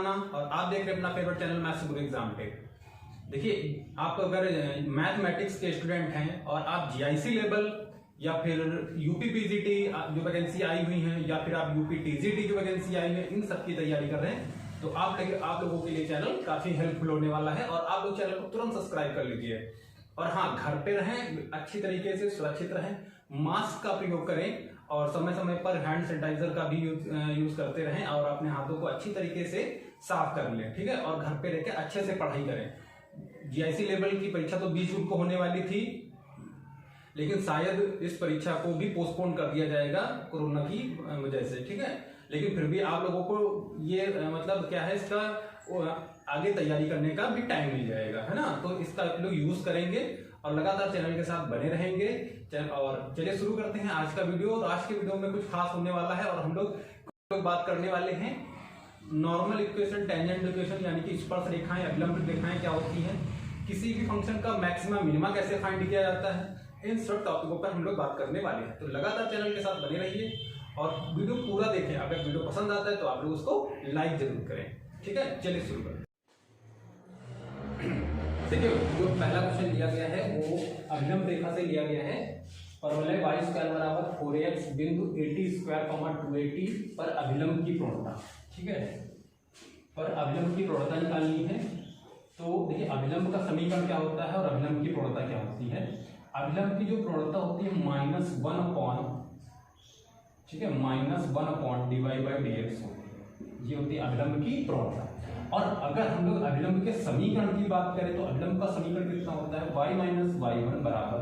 पढ़ाना और आप देख रहे हैं अपना फेवरेट चैनल मैथ्स गुरु एग्जाम टेक। देखिए, आप अगर मैथमेटिक्स के स्टूडेंट हैं और आप जीआईसी लेवल या फिर यूपी पीजीटी जो वैकेंसी आई हुई है या फिर आप यूपी टीजीटी जो वैकेंसी आई है, इन सब की तैयारी कर रहे हैं तो आप लोगों के लिए चैनल काफी हेल्पफुल होने वाला है और आप लोग चैनल को तुरंत सब्सक्राइब कर लीजिए। और हाँ, घर पे रहें, अच्छी तरीके से सुरक्षित रहें, मास्क का प्रयोग करें और समय समय पर हैंड सैनिटाइजर का भी यूज करते रहें और अपने हाथों को अच्छी तरीके से साफ कर लें, ठीक है। और घर पे रह के अच्छे से पढ़ाई करें। जीआईसी लेवल की परीक्षा तो 20 जून को होने वाली थी, लेकिन शायद इस परीक्षा को भी पोस्टपोन कर दिया जाएगा कोरोना की वजह से, ठीक है। लेकिन फिर भी आप लोगों को ये मतलब क्या है, इसका आगे तैयारी करने का भी टाइम मिल जाएगा, है ना। तो इसका आप लोग यूज करेंगे और लगातार चैनल के साथ बने रहेंगे। और चलिए शुरू करते हैं आज का वीडियो। और आज के वीडियो में कुछ खास होने वाला है और हम लोग बात करने वाले हैं नॉर्मल इक्वेशन, टेंजेंट इक्वेशन यानी कि स्पर्श रेखाएं, अभिलंब रेखाएं क्या होती हैं, किसी भी फंक्शन का मैक्सिमम मिनिमा कैसे फाइंड किया जाता है, इन सब टॉपिकों पर हम लोग बात करने वाले हैं। तो लगातार चैनल के साथ बने रहिए और वीडियो पूरा देखें। अगर वीडियो पसंद आता है तो आप लोग उसको लाइक जरूर करें, ठीक है। चलिए शुरू करें। देखिए, जो पहला क्वेश्चन लिया गया है वो अभिलंब रेखा से लिया गया है और बोला है y स्क्वायर बराबर 4x बिंदु 80 स्क्वायर 280 पर अभिलंब की प्रवणता, ठीक है। पर अभिलंब की प्रवणता निकालनी है। तो देखिए, अभिलंब का समीकरण क्या होता है और अभिलंब की प्रवणता क्या होती है। अभिलंब की जो प्रवणता होती है -1/, ठीक है, -1/dy/dx होती है। ये होती है अभिलंब की प्रवणता। और अगर हम लोग अभिलंब के समीकरण की बात करें तो अभिलंब का समीकरण कितना होता है, y - y1 बराबर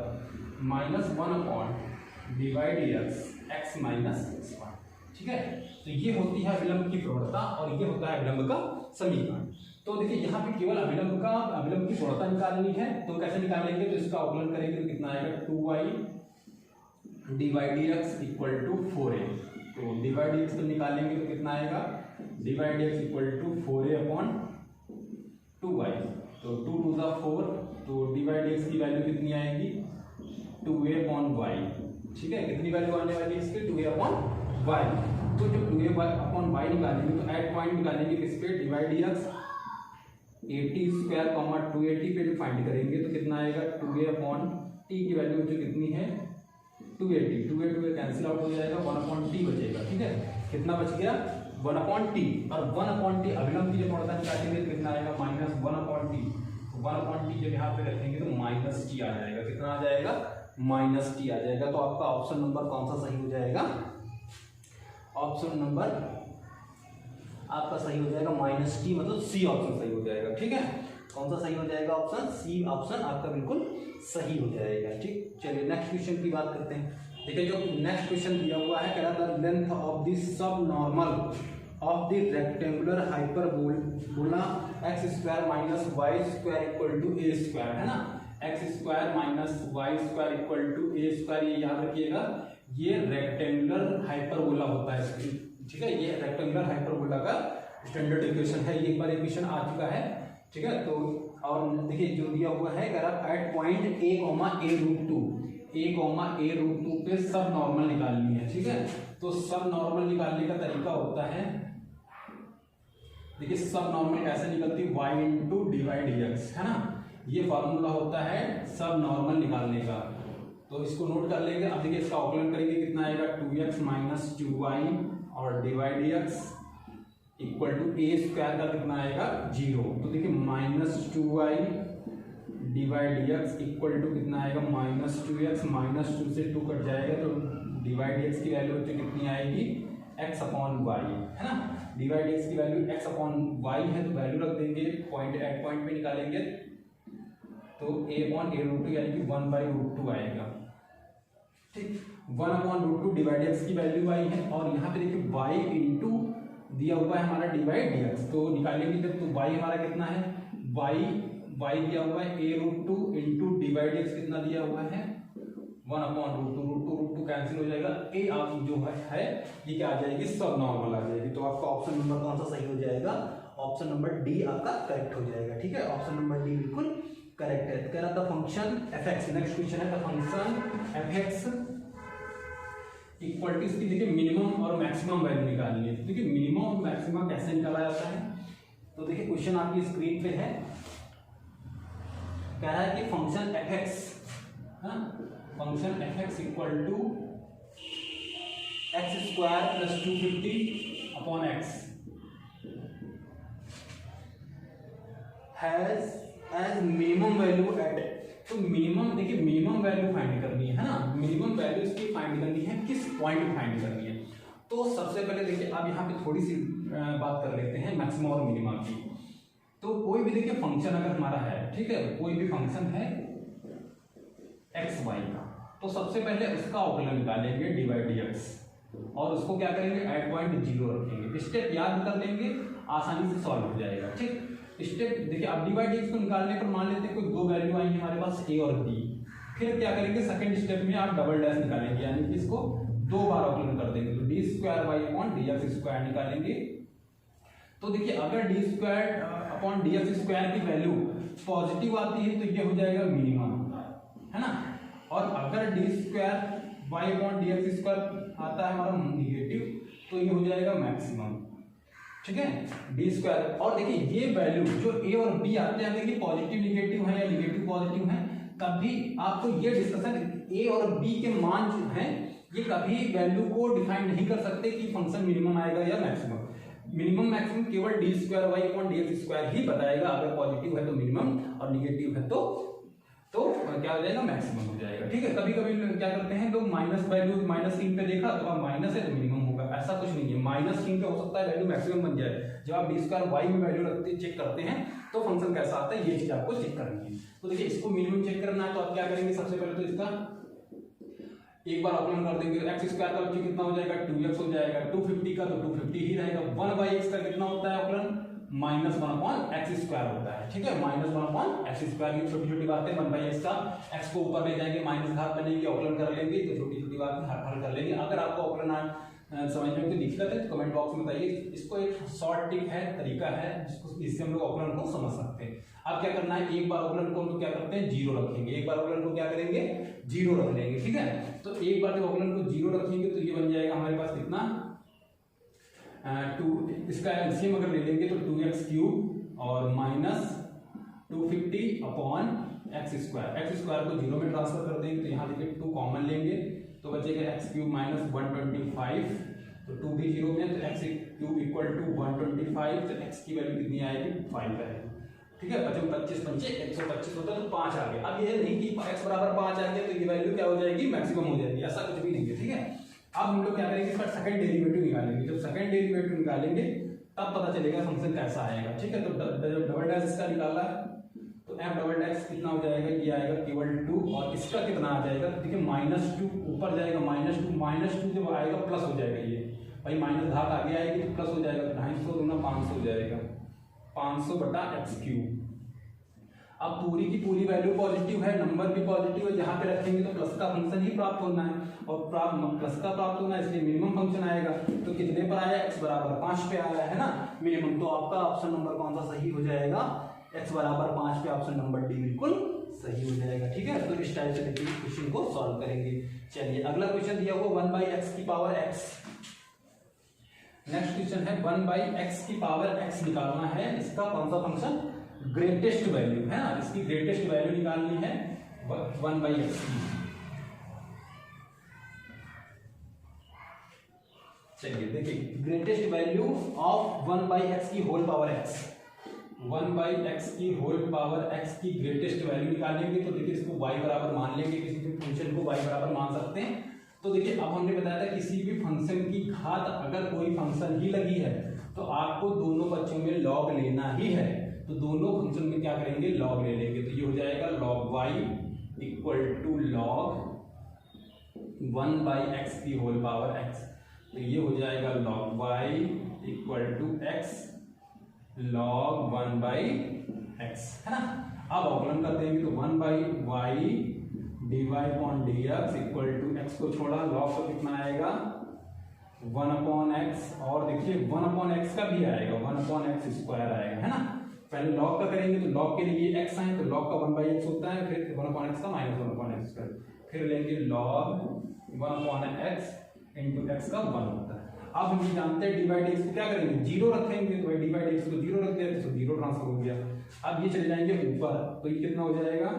-1/dydx x - x1, ठीक है। तो ये होती है अभिलंब की प्रवणता और ये होता है अभिलंब का समीकरण। तो देखिए, यहाँ पे केवल अभिलंब की प्रवणता निकालनी है। तो कैसे निकालेंगे, तो इसका अवकलन करेंगे तो कितना आएगा, 2y dydx = 4a। तो dydx तो निकालेंगे तो कितना आएगा, dydx = 4a/2y। तो 2 to the 4, तो dydx की वैल्यू कितनी आएगी, 2a/y, ठीक है। कितनी वैल्यू आने वाली है इसकी, 2a/y। तो जब 2a/y निकालेंगे तो एट पॉइंट निकालेंगे किस पे, dydx 80 स्क्वायर 280 पे फाइंड करेंगे तो कितना आएगा, 2a/t की वैल्यू जो कितनी है 280, 2a कैंसिल आउट हो जाएगा, 1/t बचेगा, ठीक है। कितना बच गया, 1/t। और 1/t अभिलंब की जो प्रवणता निकालेंगे तो कितना आएगा, -1/t। 1/t जब यहाँ पे रखेंगे तो -t आ जाएगा। कितना आ जाएगा, -t आ जाएगा। तो आपका ऑप्शन नंबर कौन सा सही हो जाएगा, ऑप्शन नंबर आपका सही हो जाएगा -t, मतलब सी ऑप्शन सही हो जाएगा, ठीक है। कौन सा सही हो जाएगा, ऑप्शन सी ऑप्शन आपका बिल्कुल सही हो जाएगा, ठीक। चलिए नेक्स्ट क्वेश्चन की बात करते हैं। देखिए, जो नेक्स्ट क्वेश्चन दिया हुआ है, कह रहा था length of the sub normal of the rectangular hyperbola x² - y² = a², है ना। x² - y² = a², ये याद रखिएगा। ये रेक्टेंगुलर हाइपरबोला होता है, ठीक है। ये रेक्टेंगुलर हाइपरबोला का स्टैंडर्ड इक्वेशन है। ये एक बार इक्वेशन आ चुका है, ठीक है। तो और देखिए जो दिया हुआ है, कह रहा एट पॉइंट a,a√2 पे सब नॉर्मल निकालनी है, ठीक है। तो सब नॉर्मल निकालने का तरीका होता है, देखिए सब नॉर्मल कैसे निकलती है, y × dy/dx, है ना। ये फॉर्मूला होता है सब नॉर्मल निकालने का। तो इसको नोट कर लेंगे। अब देखिए इसका अवकलन करेंगे, कितना आएगा, 2x - 2y और dydx = a² का कितना आएगा, 0। तो देखिए -2y dydx = कितना आएगा, -2x, -2 से 2 कट जाएगा तो dydx की वैल्यू कितनी आएगी, x/y, है ना। dydx की वैल्यू x/y है तो वैल्यू रख देंगे, एट पॉइंट पे निकालेंगे तो a/√2 यानी कि 1/√2 आएगा, ठीक। 1/√2 dydx की वैल्यू आई है और यहाँ पे देखिए y दिया हुआ है हमारा dydx, तो निकालेंगे जब तो y हमारा कितना है, y दिया हुआ है a√2 × dydx कितना दिया हुआ है, 1/√2 कैंसिल हो जाएगा। a आप जो है ये क्या आ जाएगी, सब नॉर्मल आ जाएगी। तो आपका ऑप्शन नंबर कौन सा सही हो जाएगा, ऑप्शन नंबर डी आपका करेक्ट हो जाएगा, ठीक है। ऑप्शन नंबर डी बिल्कुल करेक्ट है। कह रहा था फंक्शन fx, नेक्स्ट क्वेश्चन है, फंक्शन fx इक्वल टू इसकी देखिए मिनिमम और मैक्सिमम वैल्यू निकालनी है। देखिए मिनिमम और मैक्सिमम कैसे निकाला जाता है, तो देखिए क्वेश्चन आपकी स्क्रीन पे है, कह रहा है कि function f x, function f x equal to x square plus 250 upon x has minimum value at, तो मिनिमम देखिए मिनिमम वैल्यू फाइंड करनी है ना, मिनिमम वैल्यू इसकी फाइंड करनी है, किस पॉइंट पे फाइंड करनी है। तो सबसे पहले देखिए अब यहाँ पे थोड़ी सी बात कर लेते हैं मैक्सिमम और मिनिमम की। तो कोई भी देखिए फंक्शन अगर हमारा है, ठीक है, कोई भी फंक्शन है एक्स वाई का, तो सबसे पहले उसका अवकलन निकालेंगे dy dx और उसको क्या करेंगे एट पॉइंट 0 रखेंगे। स्टेप याद कर लेंगे, आसानी से सॉल्व हो जाएगा। ठीक, स्टेप देखिए अब dy dx को निकालने पर मान लेते हैं कोई दो वैल्यू आई है हमारे पास a और b, फिर क्या करेंगे सेकंड स्टेप में आप डबल डैश निकालेंगे, यानी कि इसको दो बार अवकलन कर देंगे, तो d square Y upon D x square निकालेंगे। तो देखिए अगर d square upon D x square की वैल्यू पॉजिटिव आती है तो ये हो जाएगा मिनिमम, है ना, और अगर d square Y upon D x square आता है हमारा निगेटिव तो ये हो जाएगा मैक्सिमम। ठीक है, डी स्क्वायर, और देखिए ये वैल्यू जो ए और बी आते हैं, देखिए पॉजिटिव निगेटिव है या निगेटिव पॉजिटिव है, तभी आपको ये डिस्कशन ए और बी के मान जो हैं ये कभी वैल्यू को डिफाइन नहीं कर सकते कि फंक्शन मिनिमम आएगा या मैक्सिमम। मिनिमम मैक्सिमम केवल D square Y upon D x square ही बताएगा, अगर पॉजिटिव है तो मिनिमम और निगेटिव है तो क्या हो जाएगा मैक्सिमम हो जाएगा। ठीक है, कभी कभी क्या करते हैं लोग माइनस वैल्यू, माइनस चिन्ह पे देखा तो अब माइनस है तो मिनिमम होगा, ऐसा कुछ नहीं है, माइनस चिन्ह पे हो सकता है वैल्यू मैक्सिमम बन जाए। जब आप डी स्क्वायर वाई में वैल्यू रखते चेक करते हैं तो फंक्शन कैसा आता है, ये चीज आपको चेक करनी है। तो देखिए इसको मिनिमम चेक करना है तो आप क्या करेंगे, सबसे पहले तो इसका एक बार अवकलन कर देंगे, एक्स स्क्वायर का वैल्यू कितना हो जाएगा 2x हो जाएगा, 250 का तो 250 ही रहेगा, 1/x का कितना होता है अवकलन -1/x स्क्वायर होता है। ठीक है, -1/x स्क्वायर की छोटी छोटी बातें, 1/x का x को ऊपर ले जाएंगे माइनस घात बनेगी, अवकलन कर लेंगे तो छोटी छोटी बातें हल कर लेंगे। अगर आपको अवकलन समझने में कोई दिक्कत है तो कमेंट बॉक्स में बताइए, इसको एक शॉर्ट टिप है, तरीका है जिससे हम लोग अवकलन को समझ सकते हैं। अब क्या करना है, एक बार अवकलन को हम लोग क्या करते हैं 0 रखेंगे, एक बार अवकलन को क्या करेंगे 0 रख लेंगे। ठीक है, तो एक बार जब अवकलन को 0 रखेंगे तो ये बन जाएगा हमारे पास कितना 2, इसका एलसीएम अगर ले लेंगे तो 2x³ और -250 अपॉन एक्स स्क्वायर को 0 में ट्रांसफर कर देंगे, तो यहाँ देखिए 2 कॉमन लेंगे तो बचेगा x³ -125, तो 2 भी 0 में, तो x³ इक्वल टू 125, तो x की वैल्यू कितनी आएगी 5 आएगी। ठीक है, 25 पंचे 125 होता है तो 5 आ गया। अब ये नहीं कि x बराबर 5 आ गया तो ये वैल्यू क्या हो जाएगी मैक्सिमम हो जाएगी, ऐसा कुछ भी नहीं है। ठीक है, अब हम लोग क्या करेंगे, इसका सेकंड डेरिवेटिव निकालेंगे। जब सेकंड डेरिवेटिव निकालेंगे तब पता चलेगा फंक्शन कैसा आएगा। ठीक है, तो जब डबल डैश इसका निकाला है तो f डबल डैश कितना हो जाएगा, ये आएगा केवल 2, और इसका कितना आ जाएगा, देखिए -2 ऊपर जाएगा, -2 जब आएगा प्लस हो जाएगा, ये भाई माइनस घात आगे आएगी तो प्लस हो जाएगा, 250 गुना 500 हो जाएगा, 500/x³। अब पूरी की पूरी वैल्यू पॉजिटिव है, नंबर भी पॉजिटिव है, जहां पे रखेंगे तो प्लस का फंक्शन ही प्राप्त होना है, और प्लस का प्राप्त होना है इसलिए मिनिमम फंक्शन आएगा। तो कितने पर आया, x बराबर 5 पे आया है ना मिनिमम, तो आपका ऑप्शन नंबर कौन सा सही हो जाएगा, x बराबर 5 पे ऑप्शन नंबर डी बिल्कुल सही हो जाएगा। ठीक है, तो इस टाइप से देखिए क्वेश्चन को सॉल्व करेंगे। चलिए अगला क्वेश्चन दिया हुआ 1/x की पावर x, नेक्स्ट क्वेश्चन है 1/x की पावर x निकालना है, इसका कौन सा फंक्शन ग्रेटेस्ट वैल्यू है ना, इसकी ग्रेटेस्ट वैल्यू निकालनी है 1/x की। चलिए देखिए ग्रेटेस्ट वैल्यू ऑफ 1/x की होल पावर x, 1/x की होल पावर x की ग्रेटेस्ट वैल्यू निकालेंगे। तो देखिए इसको y बराबर मान लेंगे, किसी भी फंक्शन को y बराबर मान सकते हैं। तो देखिए अब हमने बताया था किसी भी फंक्शन की घात अगर कोई फंक्शन ही लगी है तो आपको दोनों बच्चों में लॉग लेना ही है, तो दोनों फंक्शन में क्या करेंगे लॉग ले लेंगे, तो ये हो जाएगा log y equal to log 1/x की होल पावर x, तो ये हो जाएगा log y equal to x log 1/x, है ना। अब अवकलन कर देंगे तो 1/y dy upon dx equal to x को छोड़ा, log को कितना आएगा 1/x, और देखिए 1/x का भी आएगा 1/x स्क्वायर आएगा, है ना। पहले log का करेंगे तो log के लिए x आए तो log का 1/x होता है, फिर 1/x का -1/x स्क्वायर, फिर लेंगे log 1/x इंटू x का 1 होता है। अब हम ये जानते हैं डी बाई डी एक्स को क्या करेंगे, जीरो रखेंगे, तो डी बाई डी एक्स को जीरो रख दिया तो जीरो ट्रांसफर हो गया। अब ये चले जाएंगे ऊपर, तो ये कितना हो जाएगा,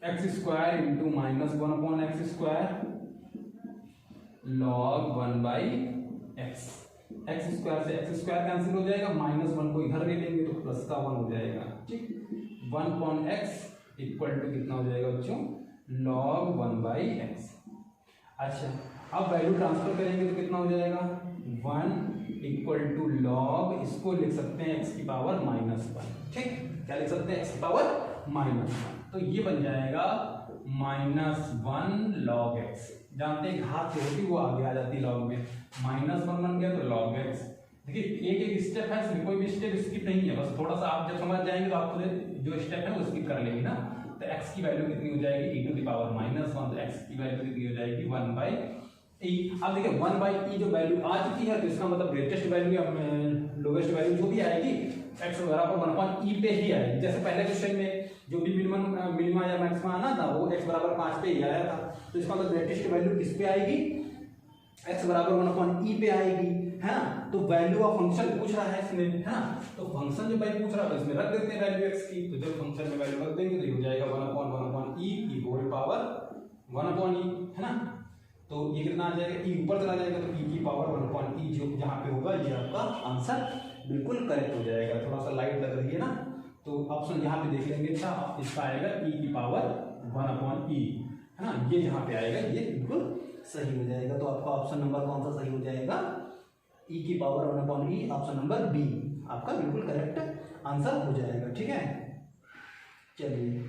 x square into minus one upon x square log one by x. X square से एक्स स्क्वायर कैंसिल हो जाएगा, माइनस वन को इधर ले लेंगे तो प्लस का वन हो जाएगा, ठीक। One upon x equal to कितना हो जाएगा बच्चों, लॉग वन बाई एक्स। अच्छा अब वैल्यू ट्रांसफर करेंगे तो कितना हो जाएगा, वन इक्वल टू लॉग, इसको लिख सकते हैं एक्स की पावर माइनस वन, ठीक। क्या लिख सकते हैं, एक्स की पावर माइनस वन, तो ये बन जाएगा माइनस वन लॉग एक्स। जानते हैं घात जो होती है वो आगे आ जाती है लॉग में, माइनस वन बन गया तो लॉग एक्स। देखिए एक एक स्टेप है, इसमें कोई भी स्टेप स्किप नहीं है, बस थोड़ा सा आप जब समझ जाएंगे तो आपको जो स्टेप है वो स्किप कर लेंगे ना। तो x की वैल्यू कितनी हो जाएगी, e to the power minus one, तो x की वैल्यू कितनी हो जाएगी, वन बाई ई। अब देखिए वन बाई ई जो वैल्यू आ चुकी है तो इसका मतलब ग्रेटेस्ट वैल्यू या लोवेस्ट वैल्यू जो भी आएगी x बराबर वन अपॉन ई पे ही आएगी। जैसे पहले क्वेश्चन में जो भी मिनिमम या मैक्सिमम आना था वो x बराबर 5 पे ही आया था, तो इसका मतलब ग्रेटेस्ट वैल्यू किस पे आएगी, x बराबर वन अपॉन ई पे आएगी, है ना। तो वैल्यू ऑफ फंक्शन पूछ रहा है इसमें, है ना, तो फंक्शन जो भाई पूछ रहा है इसमें रख देते हैं वैल्यू x की, तो जब फंक्शन में वैल्यू रख देंगे तो ये हो जाएगा वन अपॉन ई की होल पावर वन अपॉन ई, है ना। तो ये कितना आ जाएगा, ई ऊपर चला जाएगा तो ई की पावर वन अपॉन ई जो जहाँ पे होगा ये आपका आंसर बिल्कुल करेक्ट हो जाएगा। थोड़ा सा लाइट लग रही है ना, तो ऑप्शन यहाँ पे देख लेंगे, अच्छा इसका आएगा ई की पावर वन अपॉन ई, है ना, ये जहाँ पे आएगा ये बिल्कुल सही हो जाएगा। तो आपका ऑप्शन नंबर कौन सा सही हो जाएगा, ई की पावर वन अपॉन ई, ऑप्शन नंबर बी आपका बिल्कुल करेक्ट आंसर हो जाएगा, ठीक है। चलिए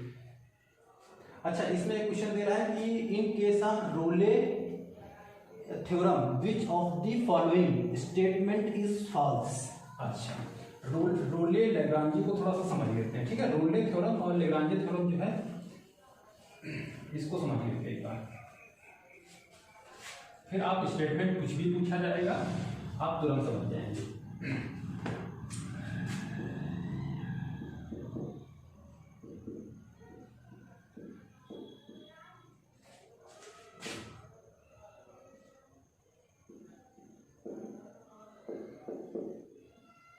अच्छा इसमें एक क्वेश्चन दे रहा है कि in case of Rolle theorem which of the following statement is false. अच्छा रोले लेग्रांजी को थोड़ा सा समझ लेते हैं, ठीक है। रोले थ्योरम और लेग्रांजी थ्योरम जो है इसको समझ लेते हैं एक बार, फिर आप स्टेटमेंट कुछ भी पूछा जाएगा आप तुरंत समझ जाएंगे।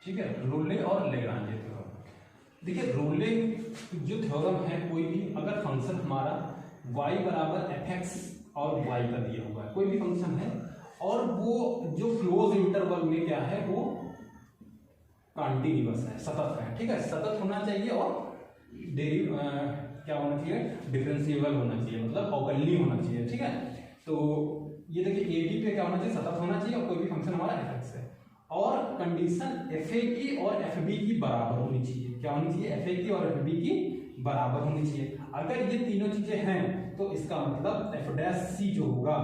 ठीक है, रोले और लेग्रांजे थ्योरम। देखिए रोले जो थ्योरम है, कोई भी अगर फंक्शन हमारा y बराबर fx और y का दिया हुआ है, कोई भी फंक्शन है और वो जो क्लोज इंटरवल में क्या है वो कॉन्टिन्यूअस है, सतत है, ठीक है। सतत होना चाहिए और क्या होना चाहिए, डिफरेंशिएबल होना चाहिए, मतलब अवकलनीय होना चाहिए, ठीक है। तो ये देखिए ए बी पे क्या होना चाहिए, सतत होना चाहिए और कोई भी फंक्शन हमारा fx है, और कंडीशन एफ ए की और एफ बी की बराबर होनी चाहिए। क्या होनी चाहिए, एफ ए की और एफ बी की बराबर होनी चाहिए। अगर ये तीनों चीजें हैं तो इसका मतलब एफ डैश सी जो होगा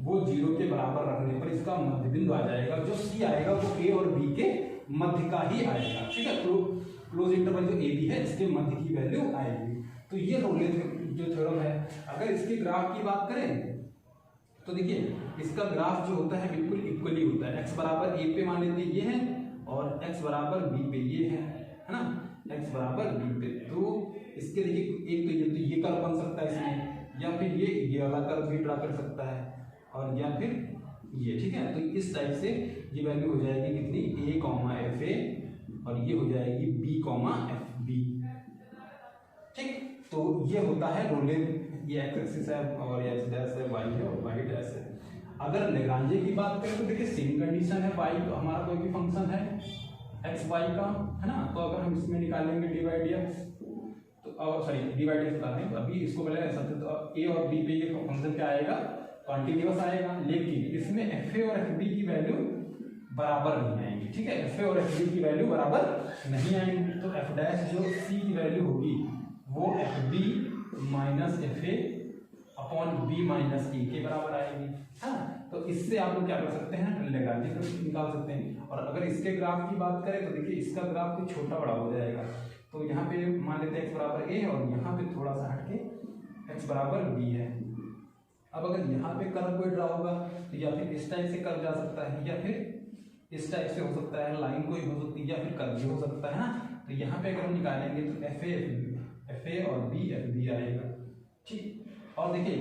वो जीरो के बराबर रखने पर इसका मध्य बिंदु आ जाएगा, जो सी आएगा वो ए और बी के मध्य का ही आएगा, ठीक है। क्लोज इंटरवल जो ए बी है इसके मध्य की वैल्यू आएगी। तो ये रोले जो थ्योरम है, अगर इसके ग्राफ की बात करें तो देखिए इसका ग्राफ जो होता है बिल्कुल इक्वली होता है। x बराबर a पे मान लेते हैं ये है और x बराबर b पे ये है ना, x बराबर b पे। तो इसके देखिए एक तो ये कर्व बन सकता है इसमें, या फिर ये वाला कर्व भी ड्रा कर सकता है, और या फिर ये, ठीक है। तो इस टाइप से ये वैल्यू हो जाएगी कितनी, a कॉमा एफ ए, और ये हो जाएगी b कॉमा एफ बी, ठीक। तो ये होता है रोले, ये एक्स एक्सिस है और ये एक्स डैश है, वाई है और वाई डैश है। अगर लेग्रांजे की बात करें तो देखिए सेम कंडीशन है, वाई तो हमारा कोई भी फंक्शन है एक्स वाई का, है ना। तो अगर हम इसमें निकालेंगे डी बाई डी एक्स, तो sorry D by D x बता दें, अभी इसको पहले समझते तो ए और बी पे ये फंक्शन क्या आएगा, कॉन्टिन्यूअस आएगा, लेकिन इसमें एफ ए और एफ बी की वैल्यू बराबर नहीं आएंगी, ठीक है। एफ ए और एफ बी की वैल्यू बराबर नहीं आएंगी, तो एफ डैश जो सी की वैल्यू होगी वो F B minus F A upon B minus A के बराबर आएगी, हाँ। तो इससे आप लोग क्या कर सकते हैं, लेग्रांजे निकाल सकते हैं। और अगर इसके ग्राफ की बात करें तो देखिए इसका ग्राफ कुछ छोटा बड़ा हो जाएगा, तो यहाँ पे मान लेते हैं x बराबर a और यहाँ पे थोड़ा सा हटके x बराबर b है। अब अगर यहाँ पे कर्व कोई ड्रा होगा तो या फिर इस टाइप से कर्व जा सकता है, या फिर इस टाइप से हो सकता है, लाइन कोई हो सकती है, या फिर कर्व भी हो सकता है ना। तो यहाँ पे अगर हम निकालेंगे तो एफ ए और बी एफ बी आएगा, ठीक। और देखिए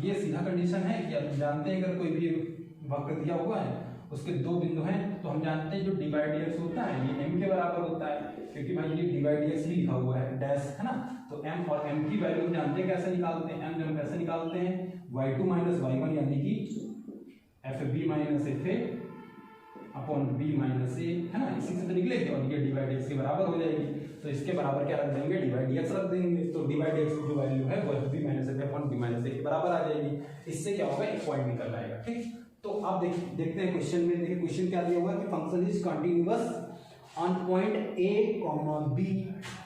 ये सीधा कंडीशन है कि आप जानते हैं अगर कोई भी वक्र दिया हुआ है, उसके दो बिंदु हैं, तो हम जानते हैं जो डी बाई डी एक्स होता है ये m के बराबर होता है, क्योंकि भाई ये डी बाई डी एक्स ही लिखा हुआ है डैश, है ना। तो m और m की वैल्यू हम जानते हैं कैसे निकालते हैं, m हम कैसे निकालते हैं, y2 माइनस y1 यानी कि fb minus fa upon b minus a, है ना, इसी से तो निकलेगी और ये डी बाई डी एक्स के बराबर हो जाएगी। तो इसके बराबर क्या रख देंगे, डी बाई डी एक्स रख देंगे, तो डी बाई डी एक्स की जो वैल्यू है वो fb minus fa upon b minus a के बराबर आ जाएगी। इससे क्या होगा, एक पॉइंट निकल आएगा, ठीक। तो आप देखते हैं क्वेश्चन में, देखिए क्वेश्चन क्या दिया हुआ है कि function is continuous on point a, b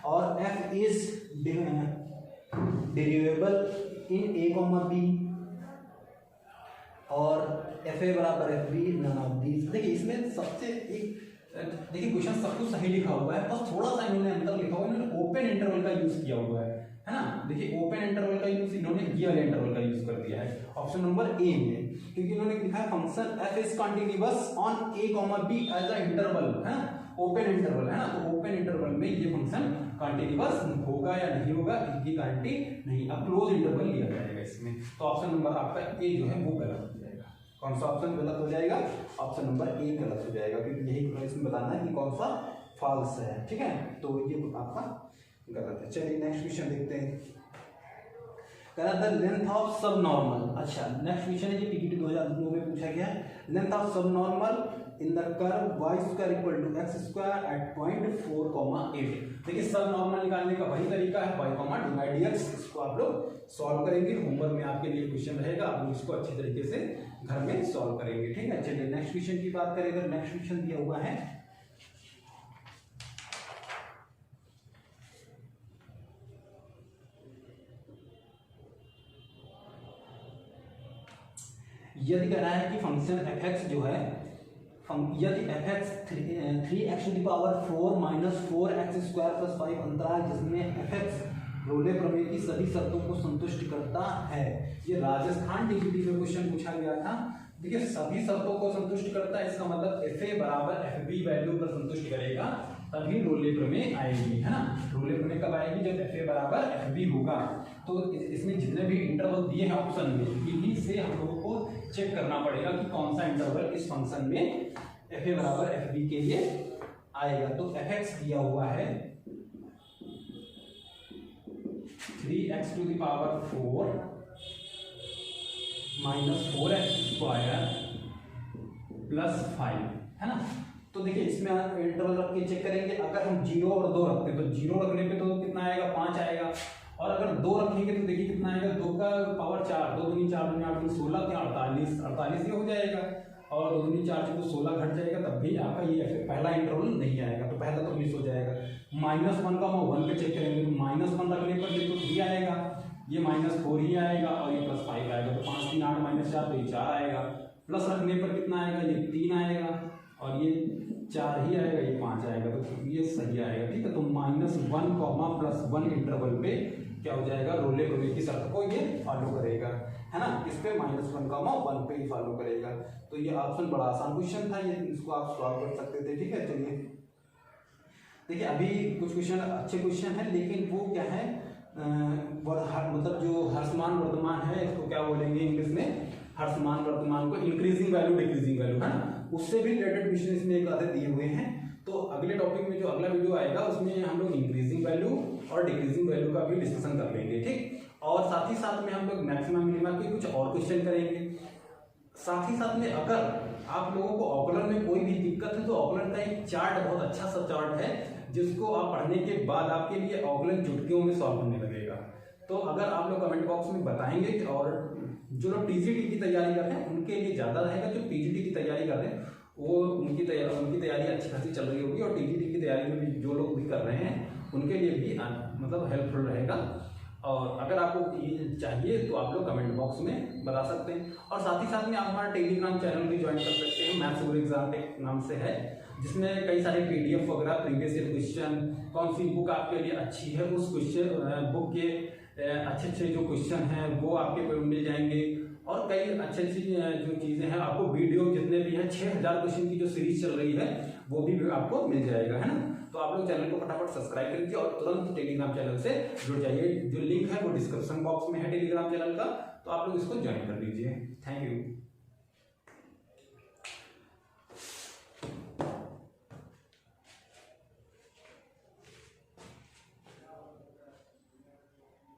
और f is derivable in a, b और fa बराबर fb नन ऑफ दीस। देखिए इसमें सबसे एक, देखिए क्वेश्चन सब कुछ सही लिखा हुआ है, बस थोड़ा सा इन्होंने अंतर लिखा हुआ है, इन्होंने ओपन इंटरवल का यूज किया हुआ है ना। देखिए ओपन इंटरवल का यूज इन्होंने ये वाले इंटरवल का यूज कर दिया है ऑप्शन नंबर ए में, क्योंकि इन्होंने लिखा है function f is continuous on a, b as a interval, है ना, ओपन इंटरवल, है ना। तो ओपन इंटरवल में ये फंक्शन कंटीन्यूअस होगा या नहीं होगा इसकी गारंटी नहीं, अब क्लोज इंटरवल लिया जाएगा इसमें। तो ऑप्शन नंबर आपका ए जो है वो गलत हो जाएगा। कौन सा ऑप्शन गलत हो जाएगा, ऑप्शन नंबर ए गलत हो जाएगा, क्योंकि यही इसमें बताना है कि कौन सा फॉल्स है, ठीक है। तो ये आपका गलत है। चलिए नेक्स्ट क्वेश्चन देखते हैं, कह रहा था लेंथ ऑफ सब नॉर्मल। अच्छा नेक्स्ट क्वेश्चन है, ये पीपीटी 2009 में पूछा गया है, length of subnormal in the curve y square equal to x square at point 4,8। देखिए सब नॉर्मल निकालने का वही तरीका है, y D by D x, इसको आप लोग सॉल्व करेंगे। होमवर्क में आपके लिए क्वेश्चन रहेगा, आप लोग इसको अच्छे तरीके से घर में सॉल्व करेंगे, ठीक है। चलिए नेक्स्ट क्वेश्चन की बात करें, अगर नेक्स्ट क्वेश्चन दिया हुआ है यदि कह रहा है कि फंक्शन f(x) जो है, यदि f(x) 3x to the power 4 minus 4x square plus 5 अंतराल जिसमें f(x) रोले प्रमेय की सभी शर्तों को संतुष्ट करता है। ये राजस्थान टीजीटी में क्वेश्चन पूछा गया था। देखिए सभी शर्तों को संतुष्ट करता है, इसका मतलब fa बराबर fb वैल्यू पर संतुष्ट करेगा तभी रोले प्रमेय आएगी, है ना। रोले प्रमेय कब आएगी, जब fa बराबर fb होगा। तो इसमें जितने भी इंटरवल दिए हैं ऑप्शन में, इन्हीं से हम लोगों को चेक करना पड़ेगा कि कौन सा इंटरवल इस फंक्शन में fa बराबर fb के लिए आएगा। तो fx दिया हुआ है 3x to the power 4 minus 4x square plus 5, है ना। तो देखिए इसमें इंटरवल रख के चेक करेंगे, अगर हम 0 और 2 रखते हैं तो 0 रखने पे तो कितना आएगा, 5 आएगा, और अगर 2 रखेंगे तो देखिए कितना आएगा, 2 का पावर 4, 2 दूनी 4 दूनी 8 दूनी 16, 48 ये हो जाएगा, और 2 दूनी 4 से 16 घट जाएगा, तब भी आपका ये पहला इंटरवल नहीं आएगा, तो पहला तो मिस हो जाएगा। -1 का हम 1 पे चेक करेंगे, तो -1 रखने पर देखो 3 आएगा, ये -4 ही आएगा, और ये +5 आएगा, तो 5 3 8 -4 तो ये 4 आएगा। प्लस रखने पर कितना आएगा, ये 3 आएगा, और ये 4 ही आएगा, ये 5 आएगा, तो ये सही आएगा, ठीक है। तो -1, +1 इंटरवल पे क्या हो जाएगा, रोले प्रमेय की शर्त को ये फॉलो करेगा, है ना। इस पे -1, 1 पे ही फॉलो करेगा। तो ये ऑप्शन बड़ा आसान क्वेश्चन था, ये इसको आप सॉल्व कर सकते थे, ठीक है। चलिए देखिए अभी कुछ क्वेश्चन अच्छे क्वेश्चन है, लेकिन वो क्या है, मतलब जो हर्समान वर्तमान है, इसको क्या बोलेंगे इंग्लिश में, हर्समान वर्तमान को इंक्रीजिंग वैल्यू डिक्रीजिंग वैल्यू, है ना, उससे भी रिलेटेड क्वेश्चन इसमें एक आधे दिए हुए हैं। तो अगले टॉपिक में जो अगला वीडियो आएगा उसमें हम लोग इंक्रीजिंग वैल्यू और डिक्रीजिंग वैल्यू का भी डिस्कशन कर लेंगे, ठीक। और साथ ही साथ में हम लोग मैक्सिमम मिनिमा के कुछ और क्वेश्चन करेंगे। साथ ही साथ में अगर आप लोगों को ऑकलन में कोई भी दिक्कत है तो ऑकलन का एक चार्ट, बहुत अच्छा सा चार्ट है, जिसको आप पढ़ने के बाद आपके लिए ऑकलन चुटकियों में सॉल्व होने लगेगा। तो अगर आप लोग कमेंट बॉक्स में बताएंगे, और जो लोग टीजीटी की तैयारी कर रहे हैं उनके लिए ज़्यादा रहेगा, जो पीजीटी की तैयारी कर रहे हैं वो उनकी तैयारी अच्छी खासी चल रही होगी, और टीजीटी की तैयारी में भी जो लोग भी कर रहे हैं उनके लिए भी मतलब हेल्पफुल रहेगा। और अगर आपको ये चाहिए तो आप लोग कमेंट बॉक्स में बता सकते हैं। और साथ ही साथ में आप हमारा टेलीग्राम चैनल भी ज्वाइन कर सकते हैं, मैथ्स गुरु एग्जाम टेक नाम से है, जिसमें कई सारे PDF वगैरह, प्रीवियस ईयर क्वेश्चन, कौन सी बुक आपके लिए अच्छी है उस क्वेश्चन बुक के अच्छे जो क्वेश्चन हैं वो आपके मिल जाएंगे, और कई अच्छी जो चीज़ें हैं आपको, वीडियो जितने भी हैं 6000 क्वेश्चन की जो सीरीज चल रही है वो भी आपको मिल जाएगा, है ना। तो आप लोग चैनल को फटाफट सब्सक्राइब कर लीजिए और तुरंत टेलीग्राम चैनल से जुड़ जाइए। जो लिंक है वो डिस्क्रिप्शन बॉक्स में है टेलीग्राम चैनल का, तो आप लोग इसको ज्वाइन कर लीजिए। Thank you.